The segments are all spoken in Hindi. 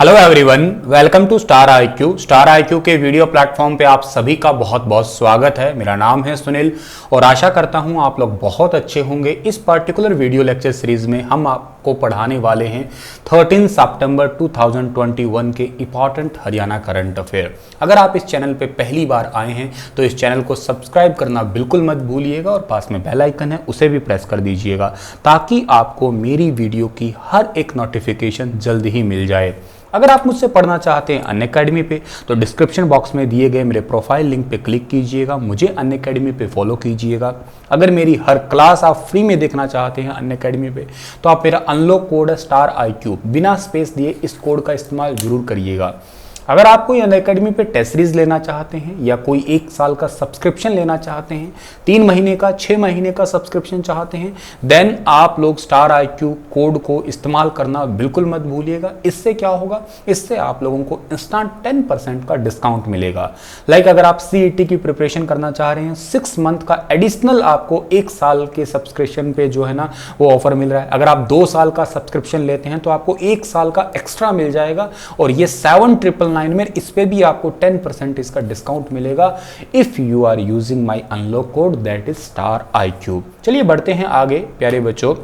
Hello everyone, welcome to Star IQ. Star IQ के वीडियो प्लेटफॉर्म पे आप सभी का बहुत बहुत स्वागत है। मेरा नाम है सुनील और आशा करता हूं आप लोग बहुत अच्छे होंगे। इस पर्टिकुलर वीडियो लेक्चर सीरीज में हम आपको पढ़ाने वाले हैं 13 सितंबर 2021 के इंपॉर्टेंट हरियाणा करंट अफेयर। अगर आप इस चैनल पे पहली बार आए हैं तो इस चैनल को सब्सक्राइब करना बिल्कुल मत भूलिएगा और पास में बेल आइकन है उसे भी प्रेस कर दीजिएगा ताकि आपको मेरी वीडियो की हर एक नोटिफिकेशन जल्द ही मिल जाए। अगर आप मुझसे पढ़ना चाहते हैं अनअकैडमी पे तो डिस्क्रिप्शन बॉक्स में दिए गए मेरे प्रोफाइल लिंक पे क्लिक कीजिएगा, मुझे अनअकैडमी पे फॉलो कीजिएगा। अगर मेरी हर क्लास आप फ्री में देखना चाहते हैं अनअकैडमी पे तो आप मेरा अनलॉक कोड है स्टार आईक्यू, बिना स्पेस दिए इस कोड का इस्तेमाल जरूर करिएगा। अगर आप कोई अनअकैडमी पे टेस्ट सीरीज लेना चाहते हैं या कोई 1 साल का सब्सक्रिप्शन लेना चाहते हैं, 3 महीने का 6 महीने का सब्सक्रिप्शन चाहते हैं, देन आप लोग स्टार आईक्यू कोड को इस्तेमाल करना बिल्कुल मत भूलिएगा। इससे क्या होगा, इससे आप लोगों को इंस्टेंट 10% का डिस्काउंट मिलेगा। लाइक अगर आप सीईटी की प्रिपरेशन करना चाह रहे हैं, 6 मंथ का एडिशनल आपको 1 साल के सब्सक्रिप्शन पे जो है ना वो ऑफर मिल रहा है। अगर आप 2 साल का सब्सक्रिप्शन लेते हैं तो आपको 1 साल का एक्स्ट्रा मिल जाएगा और ये 7999 में इस पे भी आपको 10% इसका डिस्काउंट मिलेगा if you are using my unlock code that is Star IQ. चलिए बढ़ते हैं आगे प्यारे बच्चों।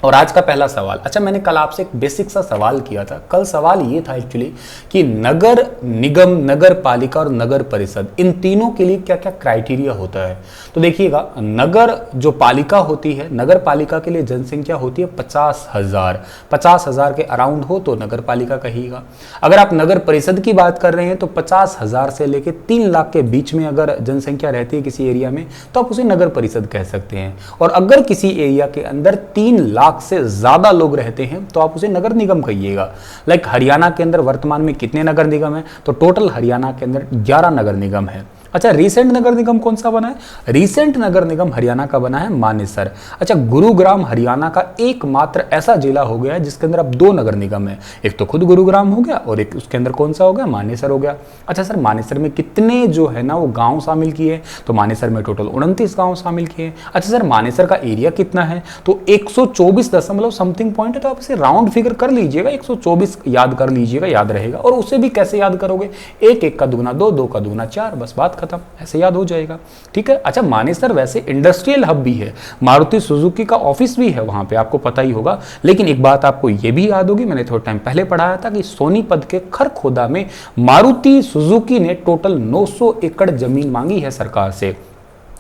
और आज का पहला सवाल, अच्छा मैंने कल आपसे एक बेसिक सा सवाल किया था। कल सवाल ये था एक्चुअली कि नगर निगम, नगर पालिका और नगर परिषद, इन तीनों के लिए क्या क्या क्राइटेरिया होता है। तो देखिएगा, नगर जो पालिका होती है, नगर पालिका के लिए जनसंख्या होती है 50,000 के अराउंड हो तो नगर पालिका कहिएगा। अगर आप नगर परिषद की बात कर रहे हैं तो 50,000 से लेकर 3 लाख के बीच में अगर जनसंख्या रहती है किसी एरिया में तो आप उसे नगर परिषद कह सकते हैं। और अगर किसी एरिया के अंदर 3 लाख से ज्यादा लोग रहते हैं तो आप उसे नगर निगम कहिएगा। लाइक हरियाणा के अंदर वर्तमान में कितने नगर निगम है, तो टोटल हरियाणा के अंदर 11 नगर निगम है। अच्छा, रिसेंट नगर निगम कौन सा बना है? रिसेंट नगर निगम हरियाणा का बना है मानेसर। अच्छा, गुरुग्राम हरियाणा का एकमात्र ऐसा जिला हो गया है जिसके अंदर अब 2 नगर निगम है। एक तो खुद गुरुग्राम हो गया और एक उसके अंदर कौन सा हो गया, मानेसर हो गया। अच्छा सर, मानेसर में कितने जो है ना वो गांव शामिल किए, तो मानेसर में टोटल 29 गांव शामिल किए। अच्छा सर, मानेसर का एरिया कितना है, तो 124 दशमलव समथिंग पॉइंट है। तो आप इसे राउंड फिगर कर लीजिएगा, 124 याद कर लीजिएगा, याद रहेगा। और उसे भी कैसे याद करोगे, 1 का दुगना 2, 2 का दुगना 4, बस बात खत्म, ऐसे याद हो जाएगा। ठीक है। अच्छा, मानेसर वैसे इंडस्ट्रियल हब भी है, मारुति सुजुकी का ऑफिस भी है वहां पे, आपको पता ही होगा। लेकिन एक बात आपको यह भी याद होगी, मैंने थोड़ा टाइम पहले पढ़ाया था कि सोनीपत के खरखोदा में मारुति सुजुकी ने टोटल 900 एकड़ जमीन मांगी है सरकार से।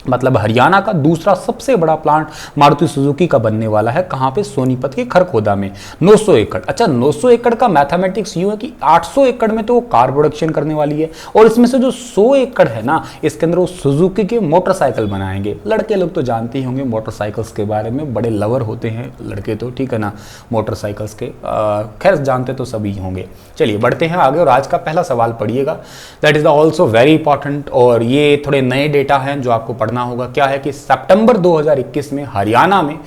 मतलब हरियाणा का दूसरा सबसे बड़ा प्लांट मारुति सुजुकी का बनने वाला है। कहां पे? सोनीपत के खरखोदा में 900 एकड़। अच्छा, 900 एकड़ का मैथमेटिक्स यूं है कि 800 एकड़ में तो वो कार प्रोडक्शन करने वाली है और इसमें से जो 100 एकड़ है ना, इसके अंदर वो सुजुकी के मोटरसाइकिल बनाएंगे। लड़के लोग तो जानते ही होंगे मोटरसाइकिल्स के बारे में, बड़े लवर होते हैं लड़के तो, ठीक है ना, मोटरसाइकिल्स के। खैर जानते तो सभी होंगे। चलिए बढ़ते हैं आगे और आज का पहला सवाल पढ़िएगा, that is also very important. और ये थोड़े नए डेटा हैं जो आपको पढ़ना होगा। क्या है कि सितंबर 2021 में हरियाणा में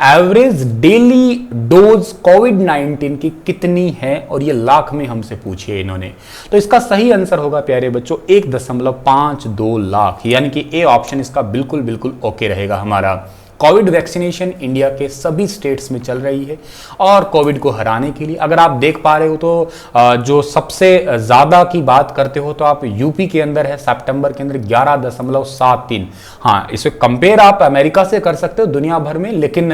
एवरेज डेली डोज कोविड-19 की कितनी है, और ये लाख में हमसे पूछिए इन्होंने। तो इसका सही आंसर होगा प्यारे बच्चों 1.52 लाख, यानी कि ए ऑप्शन इसका बिल्कुल बिल्कुल ओके रहेगा हमारा। कोविड वैक्सीनेशन इंडिया के सभी स्टेट्स में चल रही है और कोविड को हराने के लिए अगर आप देख पा रहे हो तो जो सबसे ज़्यादा की बात करते हो तो आप यूपी के अंदर है, सितंबर के अंदर 11.73। हाँ, इसे कंपेयर आप अमेरिका से कर सकते हो दुनिया भर में, लेकिन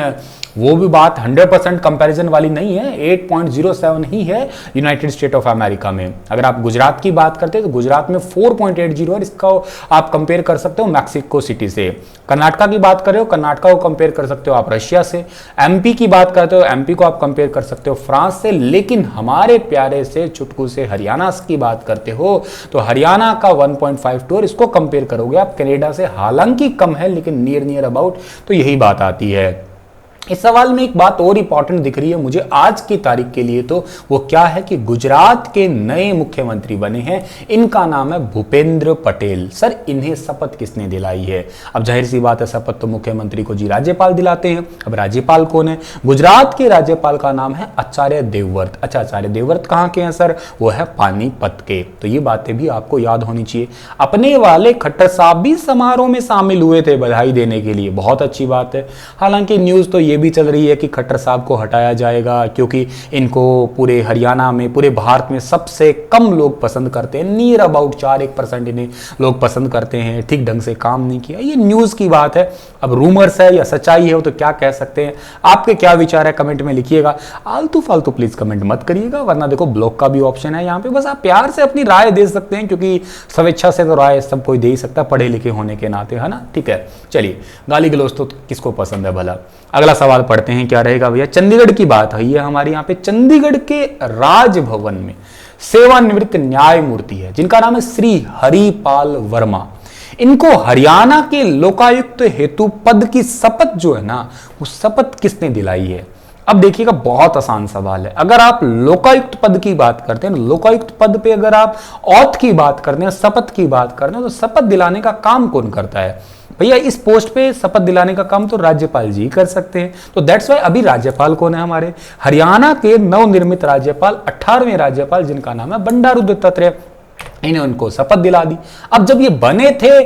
वो भी बात 100% कंपैरिजन वाली नहीं है। 8.07 ही है यूनाइटेड स्टेट ऑफ अमेरिका में। अगर आप गुजरात की बात करते हैं तो गुजरात में 4.80 है, इसका आप कंपेयर कर सकते हो मैक्सिको सिटी से। कर्नाटका की बात कर रहे हो, कर्नाटका को कंपेयर कर सकते हो आप रशिया से। एमपी की बात करते हो, एमपी को आप कंपेयर कर सकते हो फ्रांस से। लेकिन हमारे प्यारे से चुटकू से हरियाणा की बात करते हो तो हरियाणा का 1.52 और इसको कंपेयर करोगे आप कनाडा से, हालांकि कम है लेकिन नियर अबाउट, तो यही बात आती है। इस सवाल में एक बात और इंपॉर्टेंट दिख रही है मुझे आज की तारीख के लिए, तो वो क्या है कि गुजरात के नए मुख्यमंत्री बने हैं, इनका नाम है भूपेंद्र पटेल। सर, इन्हें शपथ किसने दिलाई है? अब जाहिर सी बात है, शपथ तो मुख्यमंत्री को जी राज्यपाल दिलाते हैं। अब राज्यपाल कौन है? गुजरात के राज्यपाल का नाम है आचार्य देवव्रत। अच्छा, आचार्य देवव्रत कहाँ के हैं सर? वो है पानीपत के। तो ये बातें भी आपको याद होनी चाहिए। अपने वाले खट्टर साहब भी समारोह में शामिल हुए थे बधाई देने के लिए, बहुत अच्छी बात है। हालांकि न्यूज तो ये ये भी चल रही है कि खट्टर साहब को हटाया जाएगा क्योंकि इनको पूरे हरियाणा में, पूरे भारत में सबसे कम लोग पसंद करते हैं। नियर अबाउट 4-1% इन्हें लोग पसंद करते हैं। ठीक ढंग से काम नहीं किया, ये न्यूज़ की बात है। अब रूमर्स है या सच्चाई है वो तो क्या कह सकते हैं। आपके क्या विचार है कमेंट में लिखिएगा। आलतू फालतू प्लीज कमेंट मत करिएगा, वरना देखो ब्लॉक का भी ऑप्शन है यहाँ पे। बस आप प्यार से अपनी राय दे सकते हैं, क्योंकि स्वेच्छा से तो राय सब कोई दे ही सकता, पढ़े लिखे होने के नाते, है ना। ठीक है, चलिए, गाली गलौज तो किसको पसंद है भला। अगला सवाल पढ़ते हैं, क्या रहेगा भैया। चंडीगढ़ की बात है ये हमारे यहाँ पे। चंडीगढ़ के राजभवन में सेवानिवृत्त न्यायमूर्ति है जिनका नाम है श्री हरिपाल वर्मा। इनको हरियाणा के लोकायुक्त हेतु पद की शपथ जो है ना, वो शपथ किसने दिलाई है। अब देखिएगा, बहुत आसान सवाल है। अगर आप लोकायुक्त पद की बात करते हैं, लोकायुक्त पद पे अगर आप औथ की बात करते हैं, शपथ की बात करते हैं, तो शपथ दिलाने का काम कौन करता है भैया। इस पोस्ट पे शपथ दिलाने का काम तो राज्यपाल जी कर सकते हैं। तो दैट्स वाई अभी राज्यपाल कौन है हमारे हरियाणा के नवनिर्मित राज्यपाल, 18वें राज्यपाल, जिनका नाम है बंडारू दत्तात्रेय। इन्हें उनको शपथ दिला दी। अब जब ये बने थे,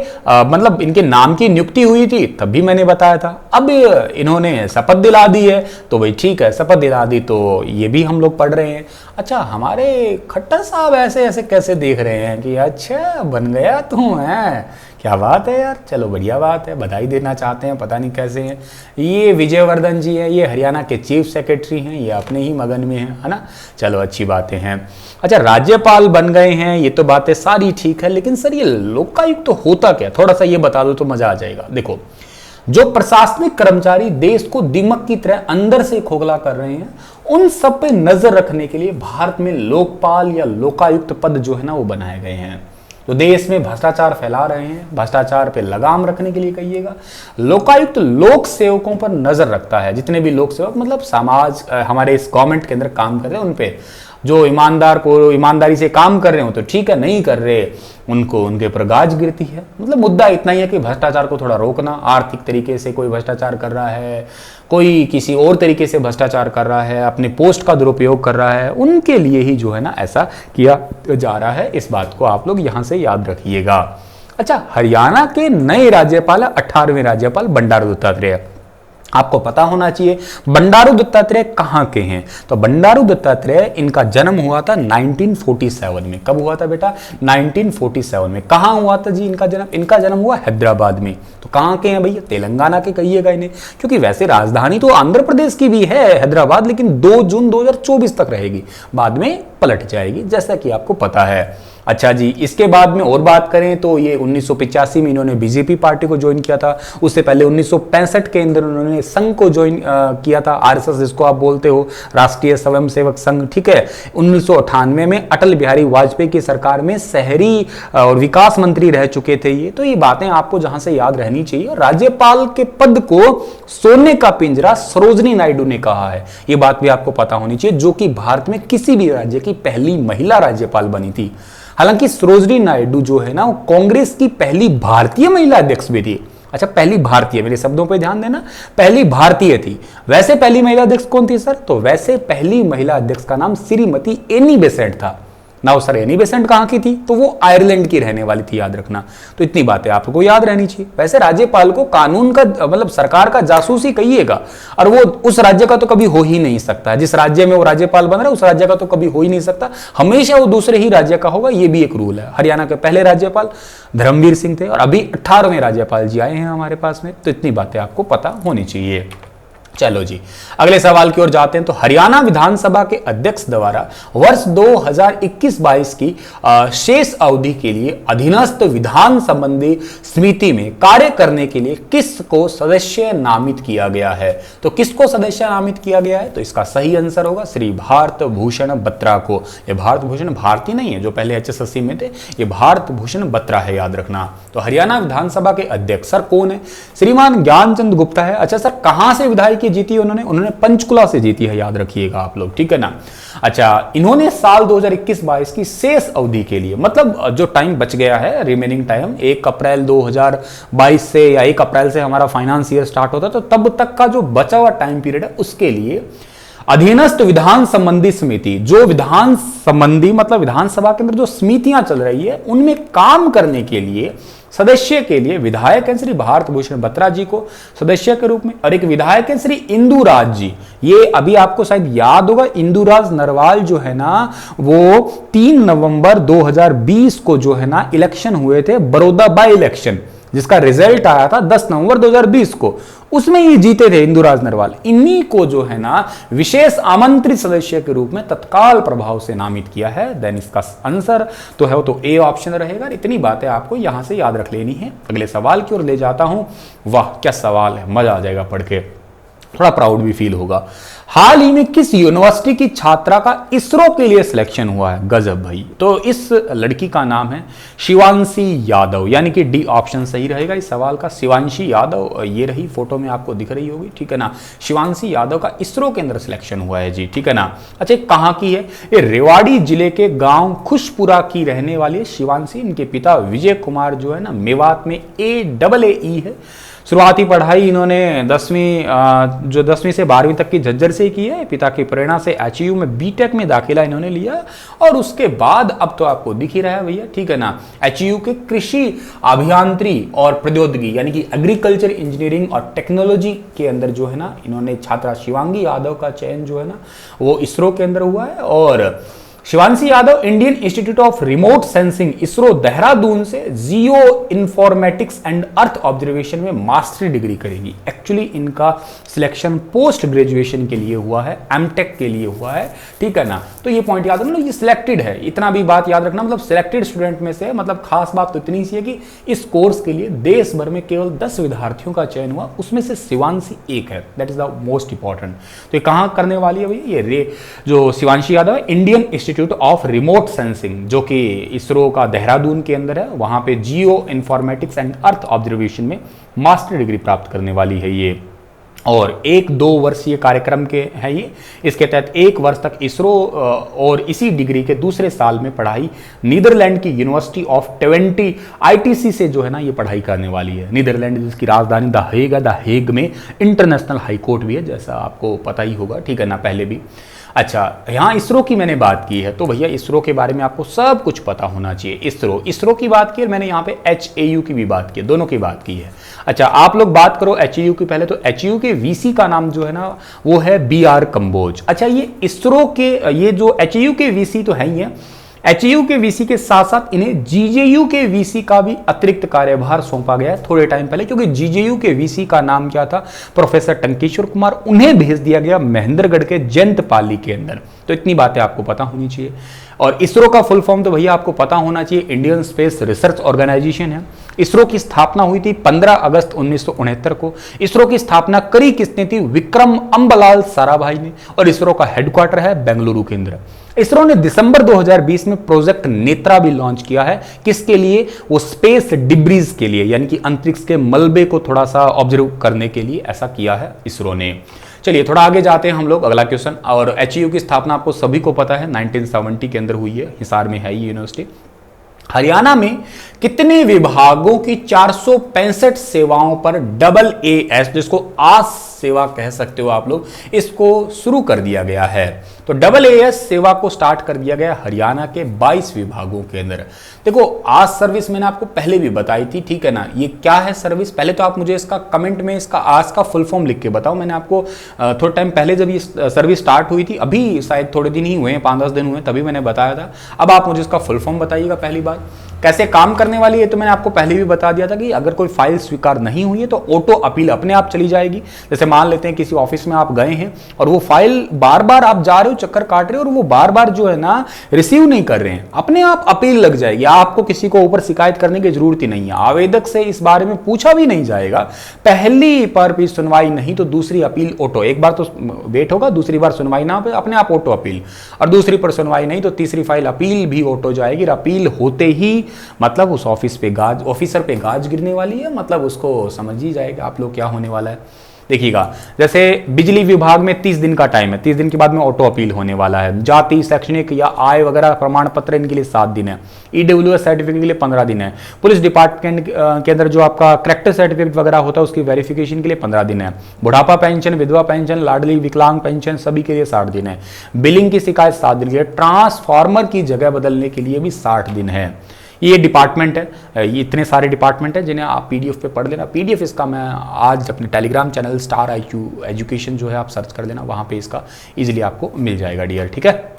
मतलब इनके नाम की नियुक्ति हुई थी, तब भी मैंने बताया था। अब इन्होंने शपथ दिला दी है तो भाई ठीक है, शपथ दिला दी तो ये भी हम लोग पढ़ रहे हैं। अच्छा, हमारे खट्टर साहब ऐसे ऐसे कैसे देख रहे हैं कि अच्छा बन गया तू है, क्या बात है यार। चलो बढ़िया बात है, बधाई देना चाहते हैं, पता नहीं कैसे हैं। ये विजयवर्धन जी हैं, ये हरियाणा के चीफ सेक्रेटरी हैं, ये अपने ही मगन में हैं, है ना। चलो अच्छी बातें हैं। अच्छा, राज्यपाल बन गए हैं, ये तो बातें सारी ठीक है, लेकिन सर ये लोकायुक्त तो होता क्या, थोड़ा सा ये बता दो तो मजा आ जाएगा। देखो, जो प्रशासनिक कर्मचारी देश को दीमक की तरह अंदर से खोखला कर रहे हैं, उन सब पे नजर रखने के लिए भारत में लोकपाल या लोकायुक्त पद जो है ना वो बनाए गए हैं। तो देश में भ्रष्टाचार फैला रहे हैं, भ्रष्टाचार पे लगाम रखने के लिए कहिएगा। लोकायुक्त लोक सेवकों पर नजर रखता है, जितने भी लोक सेवक मतलब समाज हमारे इस गवर्नमेंट के अंदर काम कर रहे हैं, उन पे जो ईमानदारी से काम कर रहे हो तो ठीक है, नहीं कर रहे उनको उनके पर गाज गिरती है। मतलब मुद्दा इतना ही है कि भ्रष्टाचार को थोड़ा रोकना। आर्थिक तरीके से कोई भ्रष्टाचार कर रहा है, कोई किसी और तरीके से भ्रष्टाचार कर रहा है, अपने पोस्ट का दुरुपयोग कर रहा है, उनके लिए ही जो है ना ऐसा किया जा रहा है। इस बात को आप लोग यहां से याद रखिएगा। अच्छा, हरियाणा के नए राज्यपाल 18वें राज्यपाल बंडारू दत्तात्रेय। आपको पता होना चाहिए बंडारू दत्तात्रेय कहाँ के हैं। तो बंडारू दत्तात्रेय, इनका जन्म हुआ था 1947 में। कब हुआ था बेटा? 1947 में। कहाँ हुआ था जी इनका जन्म? इनका जन्म हुआ हैदराबाद में। तो कहाँ के हैं भैया? तेलंगाना के कहिएगा इन्हें, क्योंकि वैसे राजधानी तो आंध्र प्रदेश की भी है हैदराबाद, लेकिन 2 जून 2024 तक रहेगी, बाद में पलट जाएगी, जैसा कि आपको पता है। अच्छा जी, इसके बाद में और बात करें तो ये 1985 में इन्होंने बीजेपी पार्टी को ज्वाइन किया था। उससे पहले 1965 के अंदर उन्होंने संघ को ज्वाइन किया था, आरएसएस जिसको आप बोलते हो, राष्ट्रीय स्वयंसेवक संघ, ठीक है। 1998 में अटल बिहारी वाजपेयी की सरकार में शहरी और विकास मंत्री रह चुके थे ये। तो ये बातें आपको जहां से याद रहनी चाहिए। राज्यपाल के पद को सोने का पिंजरा सरोजनी नायडू ने कहा है, ये बात भी आपको पता होनी चाहिए, जो कि भारत में किसी भी राज्य की पहली महिला राज्यपाल बनी थी। हालांकि सरोजनी नायडू जो है ना वो कांग्रेस की पहली भारतीय महिला अध्यक्ष भी थी। अच्छा, पहली भारतीय, मेरे शब्दों पे ध्यान देना, पहली भारतीय थी। वैसे पहली महिला अध्यक्ष कौन थी सर? तो वैसे पहली महिला अध्यक्ष का नाम श्रीमती एनी बेसेंट था। ना सर, एनी बेसेंट कहाँ की थी? तो वो आयरलैंड की रहने वाली थी, याद रखना। तो इतनी बातें आपको याद रहनी चाहिए। वैसे राज्यपाल को कानून का मतलब सरकार का जासूस ही कहिएगा, और वो उस राज्य का तो कभी हो ही नहीं सकता। जिस राज्य में वो राज्यपाल बन रहा है उस राज्य का तो कभी हो ही नहीं सकता, हमेशा वो दूसरे ही राज्य का होगा। ये भी एक रूल है। हरियाणा के पहले राज्यपाल धर्मवीर सिंह थे और अभी 18वें राज्यपाल जी आए हैं हमारे पास में। तो इतनी बातें आपको पता होनी चाहिए। चलो जी, अगले सवाल की ओर जाते हैं। तो हरियाणा विधानसभा के अध्यक्ष द्वारा वर्ष 2021-22 की शेष अवधि के लिए अधीनस्थ विधान संबंधी समिति में कार्य करने के लिए किसको सदस्य नामित किया गया है? तो किसको सदस्य नामित किया गया है? तो इसका सही आंसर होगा श्री भारत भूषण बत्रा को। ये भारत भूषण भारती नहीं है जो पहले HSSC में थे, ये भारत भूषण बत्रा है, याद रखना। तो हरियाणा विधानसभा के अध्यक्ष सर कौन है? श्रीमान ज्ञानचंद गुप्ता है। अच्छा सर, कहां से विधायकी जीती उन्होंने पंचकुला से जीती है, याद रखिएगा आप लोग, ठीक है ना। अच्छा, इन्होंने साल 2021-22 की शेष अवधि के लिए, मतलब जो टाइम बच गया है, रिमेनिंग टाइम 1 अप्रैल 2022 से या 1 अप्रैल से हमारा फाइनेंस ईयर स्टार्ट होता है, तो तब तक का जो बचा हुआ टाइम पीरियड है उसके लिए अधीनस्थ विधान संबंधी समिति, जो विधान संबंधी मतलब विधानसभा के अंदर जो समितियां चल रही है उनमें काम करने के लिए सदस्य के लिए विधायक हैं श्री भारत भूषण बत्रा जी को सदस्य के रूप में, और एक विधायक हैं श्री इंदुराज जी। ये अभी आपको शायद याद होगा, इंदुराज नरवाल जो है ना वो 3 नवंबर 2020 को जो है ना इलेक्शन हुए थे, बड़ौदा बाई इलेक्शन, जिसका रिजल्ट आया था 10 नवंबर 2020 को, उसमें ये जीते थे इंदुराज नरवाल। इन्हीं को जो है ना विशेष आमंत्रित सदस्य के रूप में तत्काल प्रभाव से नामित किया है। देन इसका आंसर तो है तो ए ऑप्शन रहेगा। इतनी बातें आपको यहां से याद रख लेनी है। अगले सवाल की ओर ले जाता हूं। वाह क्या सवाल है, मजा आ जाएगा पढ़ के, थोड़ा प्राउड भी फील होगा। हाल ही में किस यूनिवर्सिटी की छात्रा का इसरो के लिए सिलेक्शन हुआ है? गजब भाई। तो इस लड़की का नाम है शिवांशी यादव, यानी कि डी ऑप्शन सही रहेगा इस सवाल का। शिवांशी यादव, ये रही फोटो में आपको दिख रही होगी, ठीक है ना। शिवांशी यादव का इसरो के अंदर सिलेक्शन हुआ है जी, ठीक है ना। अच्छा कहाँ की है ये? रेवाड़ी जिले के गांव खुशपुरा की रहने वाली है शिवांशी। इनके पिता विजय कुमार जो है ना मेवात में AAE है। शुरुआती पढ़ाई इन्होंने 10वीं से 12वीं तक की झज्जर से की है। पिता की प्रेरणा से HU में BTech में दाखिला इन्होंने लिया, और उसके बाद अब तो आपको दिख ही रहा है भैया, ठीक है ना, HU के कृषि अभियांत्रिकी और प्रौद्योगिकी यानी कि एग्रीकल्चर इंजीनियरिंग और टेक्नोलॉजी के अंदर जो है ना इन्होंने छात्रा शिवांगी यादव का चयन जो है ना वो इसरो के अंदर हुआ है। और Shivanshi Yadav Indian Institute of Remote Sensing ISRO Dehradun से geo informatics and earth observation में मास्टरी डिग्री करेगी। एक्चुअली इनका सिलेक्शन पोस्ट ग्रेजुएशन के लिए हुआ है, MTech के लिए हुआ है, ठीक है ना। तो ये पॉइंट याद रखना, ये सिलेक्टेड है, इतना भी बात याद रखना, मतलब सिलेक्टेड स्टूडेंट में से, मतलब खास बात तो इतनी सी है कि इस कोर्स के लिए देश भर में केवल 10 विद्यार्थियों का चयन हुआ, उसमें से शिवांशी एक है। That is the most important. तो ये कहाँ करने वाली है भैया? ये जो शिवांशी यादव है Indian Institute of Remote sensing, जो कि इसरो का देहरादून के अंदर है, वहां पे जियो इन्फॉर्मेटिक्स एंड अर्थ ऑब्जर्वेशन में मास्टर डिग्री प्राप्त करने वाली है ये। और 1-2 वर्षीय कार्यक्रम के है ये। इसके तहत 1 वर्ष तक इसरो और इसी डिग्री के दूसरे साल में पढ़ाई नीदरलैंड की यूनिवर्सिटी ऑफ ट्वेंटी ITC से जो है ना ये पढ़ाई करने वाली है। नीदरलैंड जिसकी राजधानी द हेग है, द हेग में इंटरनेशनल हाई कोर्ट भी है, जैसा आपको पता ही होगा, ठीक है ना, पहले भी। अच्छा यहाँ इसरो की मैंने बात की है, तो भैया इसरो के बारे में आपको सब कुछ पता होना चाहिए। इसरो की बात की, मैंने यहाँ पे HAU की भी बात की है, दोनों की बात की है। अच्छा आप लोग बात करो HAU की पहले, तो HAU के VC का नाम जो है ना वो है BR कंबोज। अच्छा ये इसरो के ये जो HAU के VC तो है ही है, HAU के VC के साथ साथ इन्हें GJU के VC का भी अतिरिक्त कार्यभार सौंपा गया है थोड़े टाइम पहले, क्योंकि GJU के VC का नाम क्या था? प्रोफेसर टंकेश्वर कुमार। उन्हें भेज दिया गया महेंद्रगढ़ के जयंतपाली के अंदर। तो इतनी बातें आपको पता होनी चाहिए। और इसरो का फुल फॉर्म तो भैया आपको पता होना चाहिए, इंडियन स्पेस रिसर्च ऑर्गेनाइजेशन है। इसरो की स्थापना हुई थी 15 अगस्त 1969 को। इसरो की स्थापना करी किसने थी? विक्रम अम्बलाल साराभाई ने। और इसरो का हेडक्वार्टर है बेंगलुरु के अंदर। इसरो ने दिसंबर 2020 में प्रोजेक्ट नेत्रा भी लॉन्च किया है। किसके लिए? वो स्पेस डिब्रीज के लिए, यानी कि अंतरिक्ष के मलबे को थोड़ा सा ऑब्जर्व करने के लिए ऐसा किया है इसरो ने। चलिए थोड़ा आगे जाते हैं हम लोग, अगला क्वेश्चन। और HAU की स्थापना आपको सभी को पता है 1970 के अंदर हुई है, हिसार में है ये यूनिवर्सिटी। हरियाणा में कितने विभागों की 465 सेवाओं पर AAS, जिसको आस सेवा कह सकते हो आप लोग, इसको शुरू कर दिया गया है। तो AAS सेवा को स्टार्ट कर दिया गया हरियाणा के 22 विभागों के अंदर। देखो आज सर्विस मैंने आपको पहले भी बताई थी, ठीक है ना। ये क्या है सर्विस? पहले तो आप मुझे इसका कमेंट में इसका आज का फुल फॉर्म लिख के बताओ। मैंने आपको थोड़ा टाइम पहले जब ये सर्विस स्टार्ट हुई थी, अभी शायद थोड़े दिन ही हुए हैं, 5-10 दिन हुए, तभी मैंने बताया था। अब आप मुझे इसका फुल फॉर्म बताइएगा। पहली बात कैसे काम करने वाली है तो मैंने आपको पहले भी बता दिया था कि अगर कोई फाइल स्वीकार नहीं हुई है तो ऑटो अपील अपने आप चली जाएगी। जैसे मान लेते हैं किसी ऑफिस में आप गए हैं और वो फाइल बार बार आप जा रहे हो, चक्कर काट रहे हो, और वो बार बार जो है ना रिसीव नहीं कर रहे हैं, अपने आप अपील लग जाएगी। आपको किसी को ऊपर शिकायत करने की जरूरत ही नहीं है, आवेदक से इस बारे में पूछा भी नहीं जाएगा। पहली पर भी सुनवाई नहीं तो दूसरी अपील ऑटो, एक बार तो वेट होगा, दूसरी बार सुनवाई ना हो अपने आप ऑटो अपील, और दूसरी पर सुनवाई नहीं तो तीसरी फाइल अपील भी ऑटो जाएगी। अपील होते ही मतलब उस ऑफिसर पे गाज गिरने वाली है, मतलब उसको समझ ही जाएगा आप लोग क्या होने वाला है। देखिएगा जैसे बिजली विभाग में 30 दिन का टाइम है, 30 दिन के बाद में ऑटो अपील होने वाला है। जाति, शैक्षणिक या आय वगैरह प्रमाण पत्र इनके लिए 7 दिन है। EWS सर्टिफिकेट के लिए 15 दिन है। पुलिस डिपार्टमेंट के अंदर जो आपका करेक्टर सर्टिफिकेट वगैरह होता है उसकी वेरिफिकेशन के लिए 15 दिन है। बुढ़ापा पेंशन, विधवा पेंशन, लाडली विकलांग पेंशन सभी के लिए 60 दिन है। बिलिंग की शिकायत 7 दिन के लिए। ट्रांसफार्मर की जगह बदलने के लिए भी 60 दिन है। ये डिपार्टमेंट है, ये इतने सारे डिपार्टमेंट है जिन्हें आप पीडीएफ पे पढ़ लेना। पीडीएफ इसका मैं आज अपने Telegram channel star IQ education जो है आप सर्च कर लेना, वहाँ पे इसका इजीली आपको मिल जाएगा डियर, ठीक है।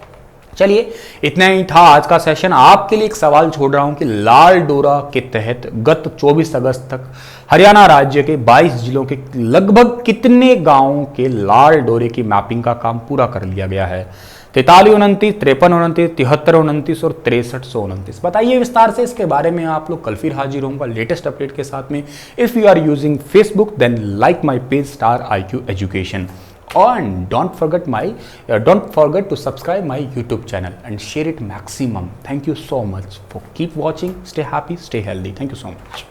चलिए इतना ही था आज का सेशन। आपके लिए एक सवाल छोड़ रहा हूं कि लाल डोरा के तहत गत 24 अगस्त तक हरियाणा राज्य के 22 जिलों के लगभग कितने गांवों के लाल डोरे की मैपिंग का काम पूरा कर लिया गया है? 43, 29, 53, 29, 73, 29 और 63, 29। बताइए विस्तार से इसके बारे में। आप लोग कल फिर हाजिर होऊंगा लेटेस्ट अपडेट के साथ में। If you are using Facebook then like my page Star IQ education, and don't forget to subscribe my YouTube channel and share it maximum. Thank you so much for keep watching. Stay happy, stay healthy. Thank you so much.